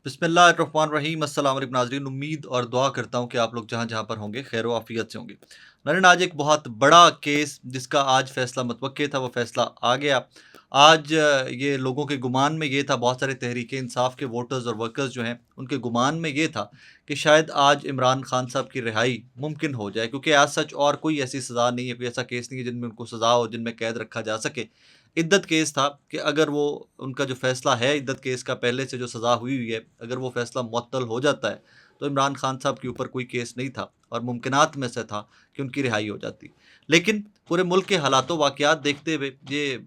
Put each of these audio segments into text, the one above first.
बिस्मिल्लाहिर्रहमानिर्रहीम। अस्सलाम वालेकुम नाज़रीन। उम्मीद और दुआ करता हूँ कि आप लोग जहाँ-जहाँ पर होंगे खैर व आफ़ियत से होंगे। नाज़रीन, आज एक बहुत बड़ा केस जिसका आज फ़ैसला मुतवक्के था, वो फ़ैसला आ गया। आज ये लोगों के गुमान में ये था, बहुत सारे तहरीक-ए-इंसाफ़ के वोटर्स और वर्कर्स जो हैं, उनके गुमान में ये था कि शायद आज इमरान खान साहब की रिहाई मुमकिन हो जाए, क्योंकि एज़ सच और कोई ऐसी सज़ा नहीं है, कोई ऐसा केस नहीं है जिनमें उनको सज़ा हो, जिनमें कैद रखा जा सके। इद्दत केस था कि अगर वो उनका जो फ़ैसला है इद्दत केस का, पहले से जो सज़ा हुई हुई है, अगर वो फ़ैसला मुअत्तल हो जाता है, तो इमरान खान साहब के ऊपर कोई केस नहीं था और मुमकिनात में से था कि उनकी रिहाई हो जाती। लेकिन पूरे मुल्क के हालातों वाक़यात देखते हुए ये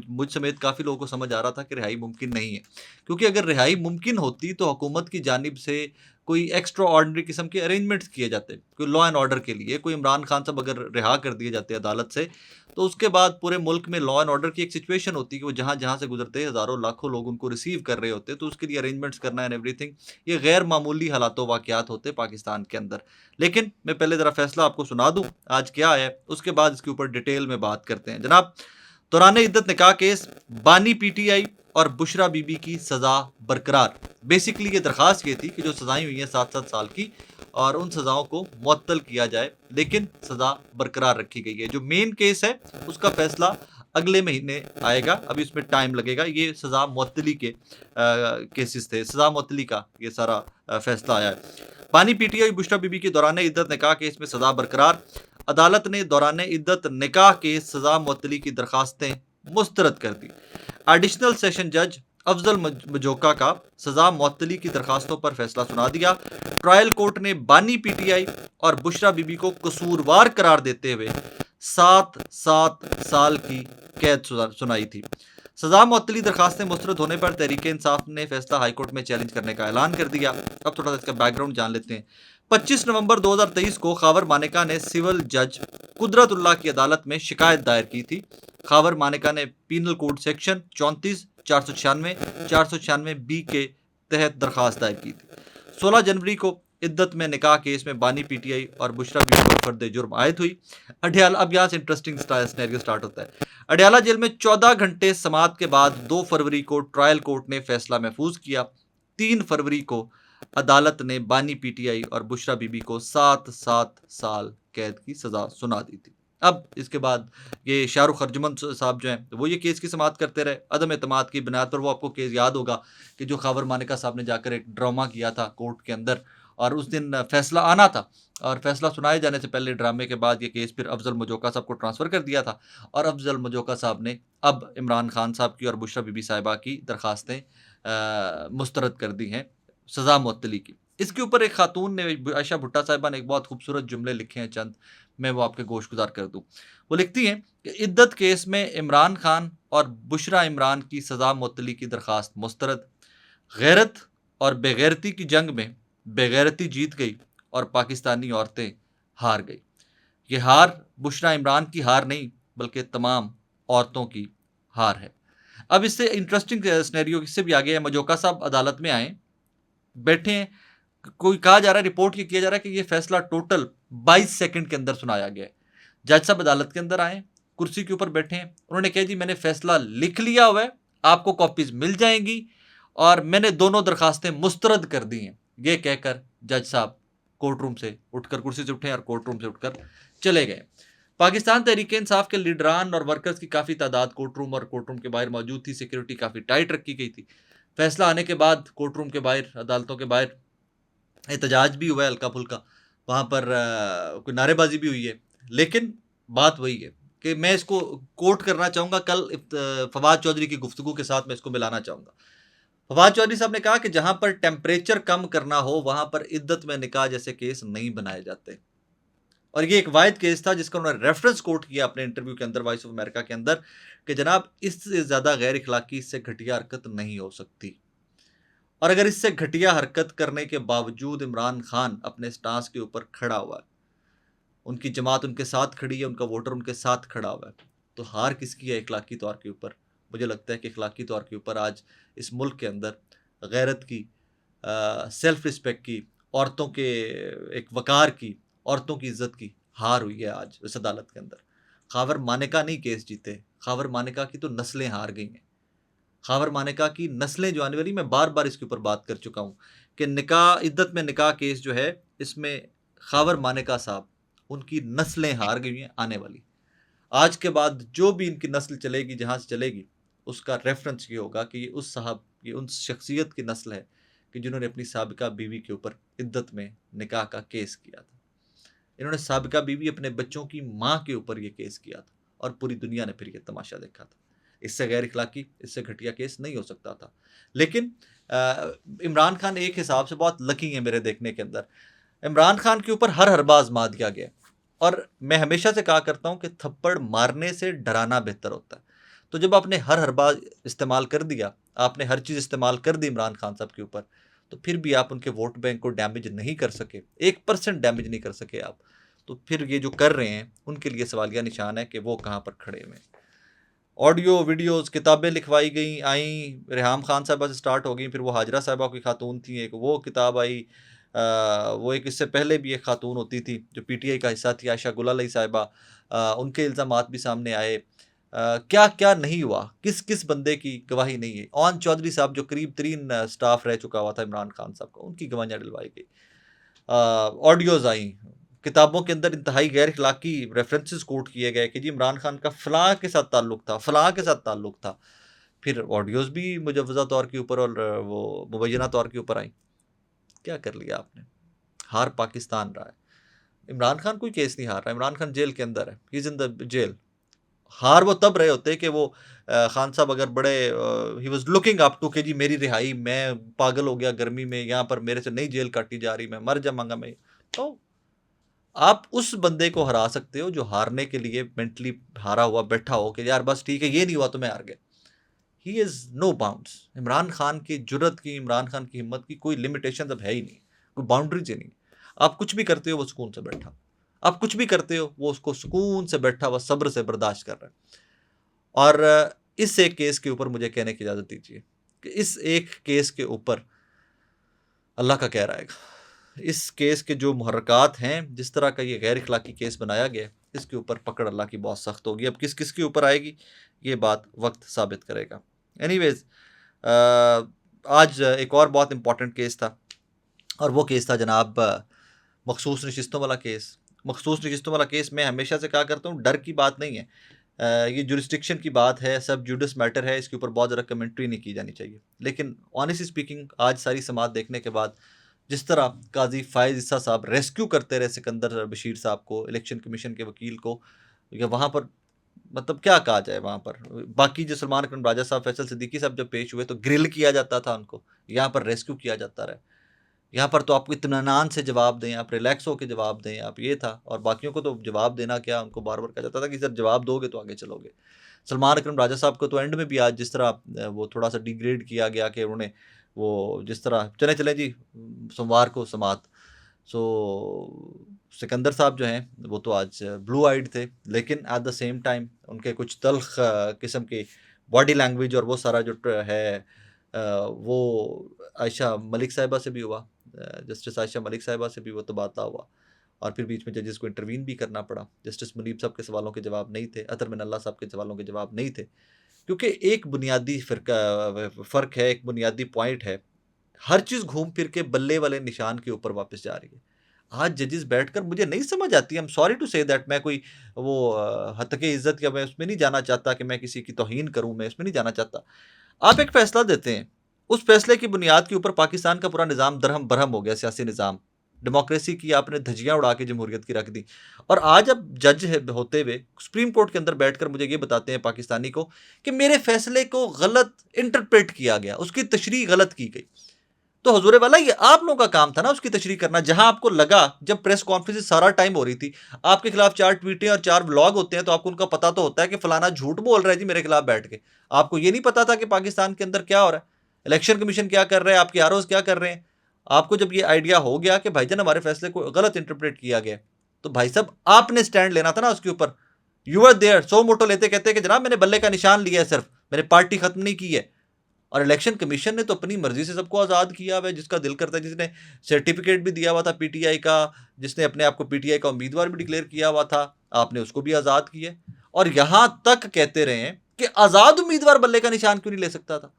मुझ समेत काफ़ी लोगों को समझ आ रहा था कि रिहाई मुमकिन नहीं है। क्योंकि अगर रिहाई मुमकिन होती तो हुकूमत की जानिब से कोई एक्स्ट्रा ऑर्डिनरी किस्म के अरेंजमेंट्स किए जाते, कोई लॉ एंड ऑर्डर के लिए, कोई इमरान खान साहब अगर रिहा कर दिए जाते अदालत से, तो उसके बाद पूरे मुल्क में लॉ एंड ऑर्डर की एक सिचुएशन होती है कि वो जहाँ-जहाँ से गुज़रते हज़ारों लाखों लोग उनको रिसीव कर रहे होते, तो उसके लिए अरेंजमेंट्स करना एंड एवरीथिंग, ये गैर मामूली हालात वाक़यात होते पाकिस्तान के अंदर। लेकिन मैं पहले ज़रा फ़ैसला आपको सुना दूँ, आज क्या है, उसके बाद इसके ऊपर डिटेल में बात करते हैं। जनाब, दौरान इद्दत निकाह केस, बानी पीटीआई और बुशरा बीबी की सज़ा बरकरार। बेसिकली ये दरख्वास्त ये थी कि जो सज़ाएँ हुई हैं 7-7 साल की, और उन सज़ाओं को मुअत्तल किया जाए, लेकिन सज़ा बरकरार रखी गई है। जो मेन केस है, उसका फ़ैसला अगले महीने आएगा, अभी इसमें टाइम लगेगा। ये सज़ा मुअत्तली के केसेस थे, सज़ा मुअत्तली का ये सारा फ़ैसला आया है। बानी पीटीआई बुशरा बीबी के दौरान इद्दत निकाह केस में सज़ा बरकरार। अदालत ने दौरान इद्दत निकाह के सज़ा मुअत्तली की दरखास्तें मुस्तरद कर दी। एडिशनल सेशन जज अफजल मजोका का सज़ा मुअत्तली की दरखास्तों पर फैसला सुना दिया। ट्रायल कोर्ट ने बानी पीटीआई और बुशरा बीबी को कसूरवार करार देते हुए 7-7 साल की कैद सुनाई थी। सजा मुअत्तली दरखास्तें मुस्तरद होने पर तहरीक इंसाफ ने फैसला हाईकोर्ट में चैलेंज करने का ऐलान कर दिया। अब थोड़ा सा इसका बैकग्राउंड जान लेते हैं। 25 नवंबर 2023 को खावर मानेका ने सिविल जज कुदरतुल्लाह की अदालत में शिकायत दायर की थी। खावर मानेका ने पीनल कोड सेक्शन 34, 496, 496 बी के तहत दरखास्त दायर की थी। 16 जनवरी को इद्दत में निकाह केस में बानी पीटीआई और बुशरा बीबी पर फर्द जुर्म आयद हुई। अडयाला, अब यहाँ से इंटरेस्टिंग सिनेरियो स्टार्ट होता है। अडयाला जेल में 14 घंटे समाअत के बाद 2 फरवरी को ट्रायल कोर्ट ने फैसला महफूज किया। 3 फरवरी को अदालत ने बानी पीटीआई और बुशरा बीबी को 7-7 साल कैद की सजा सुना दी थी। अब इसके बाद ये शाहरुख अर्जुमन साहब जो हैं, वो ये केस की समाअत करते रहे। अदम एतमाद की बुनियाद पर, वो आपको केस याद होगा कि जो खावर मानेका साहब ने जाकर एक ड्रामा किया था कोर्ट के अंदर, और उस दिन फैसला आना था, और फैसला सुनाए जाने से पहले ड्रामे के बाद ये केस फिर अफजल मजोका साहब को ट्रांसफ़र कर दिया था, और अफजल मजोका साहब ने अब इमरान खान साहब की और बुशरा बीबी साहिबा की दरखास्तें मुस्तरद कर दी हैं सज़ा मुअत्तली की। इसके ऊपर एक खातून ने, आयशा भुट्टा साहिबा ने एक बहुत खूबसूरत जुमले लिखे हैं चंद, मैं वो आपके गोशगुजार कर दूँ। वो लिखती हैं कि इद्दत केस में इमरान खान और बुशरा इमरान की सज़ा मुअत्तली की दरखास्त मुस्तरद। गैरत और बेगैरती की जंग में बेगैरती जीत गई और पाकिस्तानी औरतें हार गई। ये हार बुशरा इमरान की हार नहीं, बल्कि तमाम औरतों की हार है। अब इससे इंटरेस्टिंग सिनेरियो इससे भी आगे है। मजोका साहब अदालत में आए, बैठे हैं, कोई कहा जा रहा है, रिपोर्ट ये किया जा रहा है कि ये फैसला टोटल 22 सेकंड के अंदर सुनाया गया है। जज साहब अदालत के अंदर आए, कुर्सी के ऊपर बैठे हैं, उन्होंने कहा जी मैंने फैसला लिख लिया हुआ है, आपको कॉपीज मिल जाएंगी, और मैंने दोनों दरखास्तें मुस्तरद कर दी हैं। ये कहकर जज साहब कोर्ट रूम से उठकर, कुर्सी से उठे और कोर्ट रूम से उठकर चले गए। पाकिस्तान तहरीक इंसाफ के लीडरान और वर्कर्स की काफ़ी तादाद कोर्ट रूम और कोर्ट रूम के बाहर मौजूद थी। सिक्योरिटी काफ़ी टाइट रखी गई थी। फैसला आने के बाद कोर्ट रूम के बाहर, अदालतों के बाहर एहतजाज भी हुआ है हल्का फुल्का, वहाँ पर कोई नारेबाजी भी हुई है। लेकिन बात वही है कि मैं इसको कोट करना चाहूँगा, कल फवाद चौधरी की गुफ्तगू के साथ मैं इसको मिलाना चाहूँगा। फवाद चौधरी साहब ने कहा कि जहाँ पर टेम्परेचर कम करना हो, वहाँ पर इद्दत में निकाह जैसे केस नहीं बनाए जाते। और ये एक वाहिद केस था जिसका उन्होंने रेफरेंस कोट किया अपने इंटरव्यू के अंदर, वॉइस ऑफ अमेरिका के अंदर, कि जनाब इससे ज़्यादा गैर इखलाकी, इससे घटिया हरकत नहीं हो सकती। और अगर इससे घटिया हरकत करने के बावजूद इमरान खान अपने स्टांस के ऊपर खड़ा हुआ है, उनकी जमात उनके साथ खड़ी है, उनका वोटर उनके साथ खड़ा हुआ है, तो हार किसकी है इखलाकी तौर के ऊपर? मुझे लगता है कि इखलाकी तौर के ऊपर आज इस मुल्क के अंदर गैरत की, सेल्फ रिस्पेक्ट की, औरतों के एक वकार की, औरतों की इज्जत की हार हुई है आज इस अदालत के अंदर। खावर मानेका नहीं केस जीते, खावर मानेका की तो नस्लें हार गई हैं। खावर मानेका की नस्लें जो आने वाली, मैं बार-बार इसके ऊपर बात कर चुका हूँ कि निकाह इद्दत में निकाह केस जो है, इसमें खावर मानेका साहब, उनकी नस्लें हार गई हैं आने वाली। आज के बाद जो भी इनकी नस्ल चलेगी, जहाँ से चलेगी, उसका रेफ़रेंस ये होगा कि ये उस साहब, ये उन शख्सियत की नस्ल है कि जिन्होंने अपनी साबिका बीवी के ऊपर इद्दत में निकाह का केस किया था। इन्होंने साबिका बीवी अपने बच्चों की माँ के ऊपर ये केस किया था और पूरी दुनिया ने फिर ये तमाशा देखा था। इससे गैर इखलाकी, इससे घटिया केस नहीं हो सकता था। लेकिन इमरान खान एक हिसाब से बहुत लकी हैं मेरे देखने के अंदर। इमरान खान के ऊपर हर हरबा आज़मा दिया गया और मैं हमेशा से कहा करता हूँ कि थप्पड़ मारने से डराना बेहतर होता है। तो जब आपने हर हरबा इस्तेमाल कर दिया, आपने हर चीज़ इस्तेमाल कर दी इमरान खान साहब के ऊपर, तो फिर भी आप उनके वोट बैंक को डैमेज नहीं कर सके, 1% डैमेज नहीं कर सके आप। तो फिर ये जो कर रहे हैं, उनके लिए सवालिया निशान है कि वो कहाँ पर खड़े हुए हैं। ऑडियो, वीडियोज़, किताबें लिखवाई गई, आईं, रेहाम खान साहिबा से स्टार्ट हो गई, फिर वो हाजरा साहिबा कोई खातून थी, एक वो किताब आई, वो एक इससे पहले भी एक खातून होती थी, जो पीटीआई का हिस्सा थी, आयशा गुल अली साहिबा, उनके इल्ज़ामात भी सामने आए। क्या-क्या नहीं हुआ, किस-किस बंदे की गवाही नहीं है। ओन चौधरी साहब जो करीब तरीन स्टाफ रह चुका हुआ था इमरान खान साहब का, उनकी गवाहियाँ डलवाई गई। ऑडियोज़ आईं, किताबों के अंदर इंतहाई गैर अखलाकी रेफरेंसेस कोट किए गए कि जी इमरान खान का फ़लाँ के साथ ताल्लुक था, फ़लाँ के साथ ताल्लुक था। फिर ऑडियोज़ भी मुजव्वज़ा तौर के ऊपर और वो मुबैयना तौर के ऊपर आईं। क्या कर लिया आपने? हार पाकिस्तान रहा है। इमरान खान कोई केस नहीं हार रहा, इमरान खान जेल के अंदर है, he is in the jail. हार वो तब रहे होते कि वो खान साहब अगर बड़े he was looking up to कि जी मेरी रिहाई, मैं पागल हो गया गर्मी में, यहाँ पर मेरे से नहीं जेल काटी जा रही, मैं मर जाऊँगा मैं। तो आप उस बंदे को हरा सकते हो जो हारने के लिए मेंटली हारा हुआ बैठा हो कि यार बस ठीक है, ये नहीं हुआ तो मैं हार गया। He is no bounds. Imran Khan की जुर्रत की, इमरान खान की हिम्मत की कोई लिमिटेशन अब है ही नहीं, कोई बाउंड्रीज ही नहीं। आप कुछ भी करते हो वो सुकून से बैठा, आप कुछ भी करते हो वो उसको सुकून से बैठा हुआ सब्र से बर्दाश्त कर रहा है। और इस एक केस के ऊपर मुझे कहने की इजाज़त दीजिए कि इस एक केस के ऊपर अल्लाह का कहर आएगा। इस केस के जो मुहर्रकात हैं, जिस तरह का ये गैर इखलाकी केस बनाया गया है, इसके ऊपर पकड़ अल्लाह की बहुत सख्त होगी। अब किस-किस के ऊपर आएगी, ये बात वक़्त साबित करेगा। एनीवेज़, आज एक और बहुत इम्पोर्टेंट केस था और वो केस था जनाब मखसूस नशिस्तों वाला केस। मखसूस नशिस्तों वाला केस मैं हमेशा से कहा करता हूँ, डर की बात नहीं है। ये जुरिस्डिक्शन की बात है, सब जुडिस मैटर है, इसके ऊपर बहुत ज़्यादा कमेंट्री नहीं की जानी चाहिए। लेकिन ऑनेस्टली स्पीकिंग, आज सारी समाअत देखने के बाद जिस तरह काज़ी फ़ाइज़ ईसा साहब रेस्क्यू करते रहे सिकंदर बशीर साहब को, इलेक्शन कमीशन के वकील को, या वहाँ पर मतलब क्या कहा जाए वहाँ पर। बाकी जो सलमान अकरम राजा साहब, फैसल सिद्दीकी साहब जब पेश हुए तो ग्रिल किया जाता था उनको, यहाँ पर रेस्क्यू किया जाता रहा। यहाँ पर तो आपको इत्मीनान से जवाब दें, आप रिलैक्स होके जवाब दें, आप ये था। और बाकियों को तो जवाब देना क्या, उनको बार-बार कहा जाता था कि सर जवाब दोगे तो आगे चलोगे। सलमान अकरम राजा साहब को तो एंड में भी आज जिस तरह वो थोड़ा-सा डिग्रेड किया गया कि उन्होंने वो जिस तरह चलें चलें जी सोमवार को समाअत। सो सिकंदर साहब जो हैं वो तो आज ब्लू आइड थे, लेकिन एट द सेम टाइम उनके कुछ तल्ख़ किस्म की बॉडी लैंग्वेज और वो सारा जो है वो आयशा मलिक साहिबा से भी हुआ, जस्टिस आयशा मलिक साहिबा से भी वो तबादला हुआ और फिर बीच में जजेस को इंटरवीन भी करना पड़ा। जस्टिस मुनीब साहब के सवालों के जवाब नहीं थे, अतर मिन अल्लाह साहब के सवालों के जवाब नहीं थे, क्योंकि एक बुनियादी फ़र्क है, एक बुनियादी पॉइंट है, हर चीज़ घूम फिर के बल्ले वाले निशान के ऊपर वापस जा रही है। आज जजेस बैठकर मुझे नहीं समझ आती, I am sorry to say that, मैं कोई वो हत्के इज़्ज़त या मैं उसमें नहीं जाना चाहता कि मैं किसी की तौहीन करूँ, मैं इसमें नहीं जाना चाहता। आप एक फ़ैसला देते हैं, उस फ़ैसले की बुनियाद के ऊपर पाकिस्तान का पूरा निज़ाम दरहम-बरहम हो गया, सियासी निज़ाम। डेमोक्रेसी की आपने धज्जियाँ उड़ा के जमहूरियत की रख दी। और आज अब जज है होते हुए सुप्रीम कोर्ट के अंदर बैठकर मुझे ये बताते हैं पाकिस्तानी को कि मेरे फ़ैसले को गलत इंटरप्रेट किया गया, उसकी तशरीह गलत की गई। तो हुजूर वाला ये आप लोगों का काम था ना उसकी तशरीह करना। जहां आपको लगा, जब प्रेस कॉन्फ्रेंस सारा टाइम हो रही थी, आपके खिलाफ 4 ट्वीटें और 4 व्लॉग होते हैं, तो आपको उनका पता तो होता है कि फलाना झूठ बोल रहा है जी मेरे खिलाफ बैठ के। आपको ये नहीं पता था कि पाकिस्तान के अंदर क्या हो रहा है, इलेक्शन कमीशन क्या कर रहा है, आपके आरओज क्या कर रहे हैं। आपको जब ये आइडिया हो गया कि भाईजान हमारे फैसले को गलत इंटरप्रेट किया गया, तो भाई साहब आपने स्टैंड लेना था ना उसके ऊपर। यू आर देयर, सो मोटो लेते कहते कि जनाब मैंने बल्ले का निशान लिया है, सिर्फ मैंने पार्टी खत्म नहीं की है। और इलेक्शन कमीशन ने तो अपनी मर्जी से सबको आज़ाद किया हुआ है, जिसका दिल करता है, जिसने सर्टिफिकेट भी दिया हुआ था पीटीआई का, जिसने अपने आप को पीटीआई का उम्मीदवार भी डिक्लेयर किया हुआ था, आपने उसको भी आज़ाद किया। और यहाँ तक कहते रहे हैं कि आज़ाद उम्मीदवार बल्ले का निशान क्यों नहीं ले सकता था?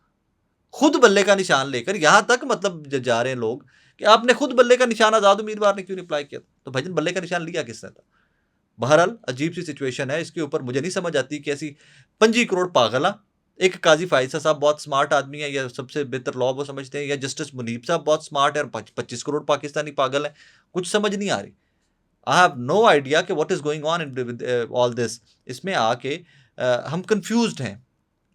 खुद बल्ले का निशान लेकर यहाँ तक मतलब जा रहे हैं लोग कि आपने खुद बल्ले का निशान आज़ाद उम्मीदवार ने क्यों नहीं अप्लाई किया था? तो भाईजान बल्ले का निशान लिया किसने था? बहरहाल अजीब सी सिचुएशन है, इसके ऊपर मुझे नहीं समझ आती कि ऐसी 25 करोड़ पागल एक काजी फायजा साहब बहुत स्मार्ट आदमी है, या सबसे बेहतर लॉ वो समझते हैं, या जस्टिस मुनीब साहब बहुत स्मार्ट है और 25 करोड़ पाकिस्तानी पागल है, कुछ समझ नहीं आ रही। आई हैव नो आइडिया कि what is going on in all this. इसमें आके हम कंफ्यूज्ड हैं,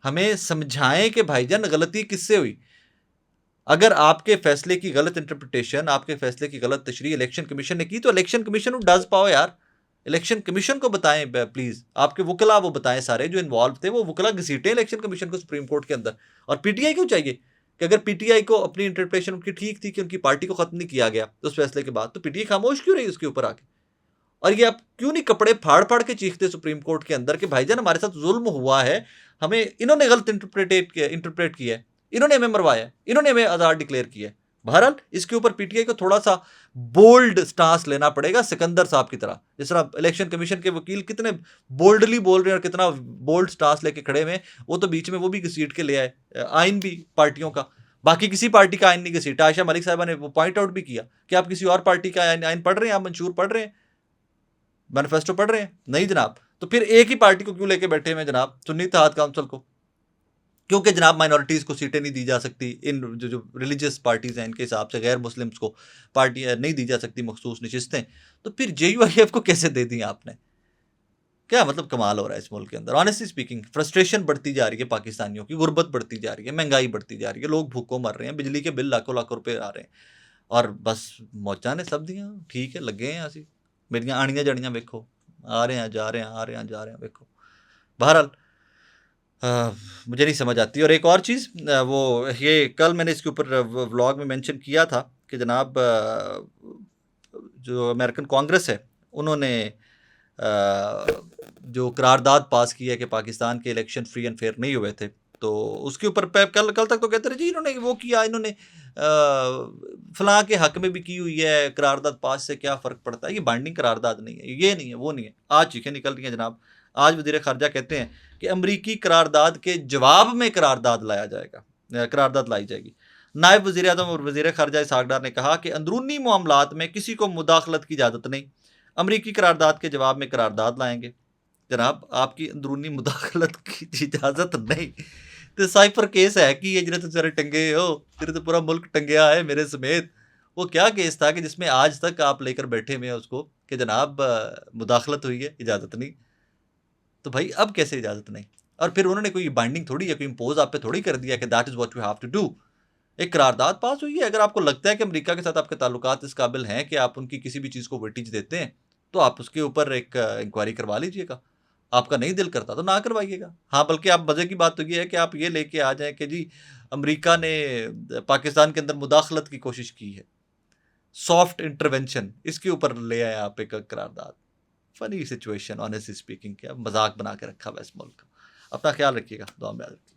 हमें समझाएं कि भाईजान गलती किससे हुई। अगर आपके फैसले की गलत इंटरप्रिटेशन, आपके फैसले की गलत तशरीह इलेक्शन कमीशन ने की, तो इलेक्शन कमीशन डज पाओ यार, इलेक्शन कमीशन को बताएं प्लीज। आपके वकला वो बताएं, सारे जो इन्वॉल्व थे वो वकला घसीटे इलेक्शन कमीशन को सुप्रीम कोर्ट के अंदर। और पीटीआई क्यों चाहिए कि अगर पीटीआई को अपनी इंटरप्रिटेशन उनकी ठीक थी कि उनकी पार्टी को खत्म नहीं किया गया उस फैसले के बाद, तो पीटीआई खामोश क्यों रही उसके ऊपर आके? और ये आप क्यों नहीं कपड़े फाड़ फाड़ के चीखते सुप्रीम कोर्ट के अंदर कि भाईजान हमारे साथ जुल्म हुआ है, हमें इन्होंने गलत इंटरप्रेट किया है, इन्होंने हमें मरवाया है, इन्होंने हमें आज़ाद डिक्लेयर किया है। बहरहाल इसके ऊपर पीटीआई को थोड़ा सा बोल्ड स्टांस लेना पड़ेगा, सिकंदर साहब की तरह। जिस तरह इलेक्शन कमीशन के वकील कितने बोल्डली बोल रहे हैं और कितना बोल्ड स्टांस लेके खड़े हुए, वो तो बीच में वो भी घसीट के ले आए आइन भी पार्टियों का। बाकी किसी पार्टी का आइन नहीं घसीटा। आयशा मलिक साहबा ने वो पॉइंट आउट भी किया कि आप किसी और पार्टी का आइन पढ़ रहे हैं, आप मंशूर पढ़ रहे हैं, मैनिफेस्टो पढ़ रहे हैं? नहीं जनाब। तो फिर एक ही पार्टी को क्यों लेके बैठे हुए जनाब, सुन्नी इत्तेहाद काउंसिल को? क्योंकि जनाब माइनॉरिटीज़ को सीटें नहीं दी जा सकती, इन जो रिलीजियस पार्टीज़ हैं इनके हिसाब से गैर मुस्लिम्स को पार्टी नहीं दी जा सकती मखसूस नशिस्तें। तो फिर JUIF को कैसे दे दी आपने? क्या मतलब कमाल हो रहा है इस मुल्क के अंदर। ऑनेस्टली स्पीकिंग फ्रस्ट्रेशन बढ़ती जा रही है पाकिस्तानियों की, गुर्बत बढ़ती जा रही है, महंगाई बढ़ती जा रही है, लोग भूखों मर रहे हैं, बिजली के बिल लाखों लाखों रुपए आ रहे हैं, और बस मौजा ने सब दियाँ, ठीक है लगे हैं ਅਸੀਂ मेरियां आनियां जड़ियां वेखो, आ रहे हैं जा रहे हैं, आ रहे हैं जा रहे हैं, वेखो। बहरहाल मुझे नहीं समझ आती। और एक और चीज़, वो ये कल मैंने इसके ऊपर व्लॉग में मेंशन किया था कि जनाब जो अमेरिकन कांग्रेस है उन्होंने जो करारदाद पास की है कि पाकिस्तान के इलेक्शन फ्री एंड फेयर नहीं हुए थे, तो उसके ऊपर कल कल तक तो कहते रहे जी इन्होंने वो किया, इन्होंने फलां के हक में भी की हुई है, करारदाद पास से क्या फ़र्क पड़ता है, ये बाइंडिंग करारदाद नहीं है, ये नहीं है, वो नहीं है। आज चीखें निकल रही हैं जनाब। आज वज़ीर ख़ारजा कहते हैं कि अमरीकी करारदाद के जवाब में करारदाद लाया जाएगा, करारदाद लाई जाएगी। नायब वज़ीर आज़म और वज़ीर ख़ारजा इसहाक़ डार ने कहा कि अंदरूनी मामलात में किसी को मुदाखलत की इजाज़त नहीं, अमरीकी करारदाद के जवाब में करारदाद लाएंगे। जनाब आपकी अंदरूनी मुदाखलत की इजाज़त नहीं, तो साइफर केस है कि ये जिन्हें तुम सारे टंगे हो, तेरे तो पूरा मुल्क टंगया है मेरे समेत। वो क्या केस था कि जिसमें आज तक आप लेकर बैठे हुए हैं उसको कि जनाब मुदाखलत हुई है, इजाज़त नहीं। तो भाई अब कैसे इजाज़त नहीं? और फिर उन्होंने कोई बाइंडिंग थोड़ी है, कोई इम्पोज आप पे थोड़ी कर दिया कि that is what you have to do. एक करारदाद पास हुई है, अगर आपको लगता है कि अमेरिका के साथ आपके ताल्लुकात इस काबिल हैं कि आप उनकी किसी भी चीज़ को वेटेज देते हैं, तो आप उसके ऊपर एक इंक्वायरी करवा लीजिएगा। आपका नहीं दिल करता तो ना करवाइएगा। हाँ, बल्कि आप मज़े की बात तो ये है कि आप ये लेके आ जाएँ कि जी अमेरिका ने पाकिस्तान के अंदर मुदाखलत की कोशिश की है, सॉफ्ट इंटरवेंशन, इसके ऊपर ले आए आप एक करारदाद। फ़नी सिचुएशन ऑनेस्टली स्पीकिंग, क्या मज़ाक बना के रखा हुआ है इस मुल्क का। अपना ख्याल रखिएगा, दुआ में याद रखिए।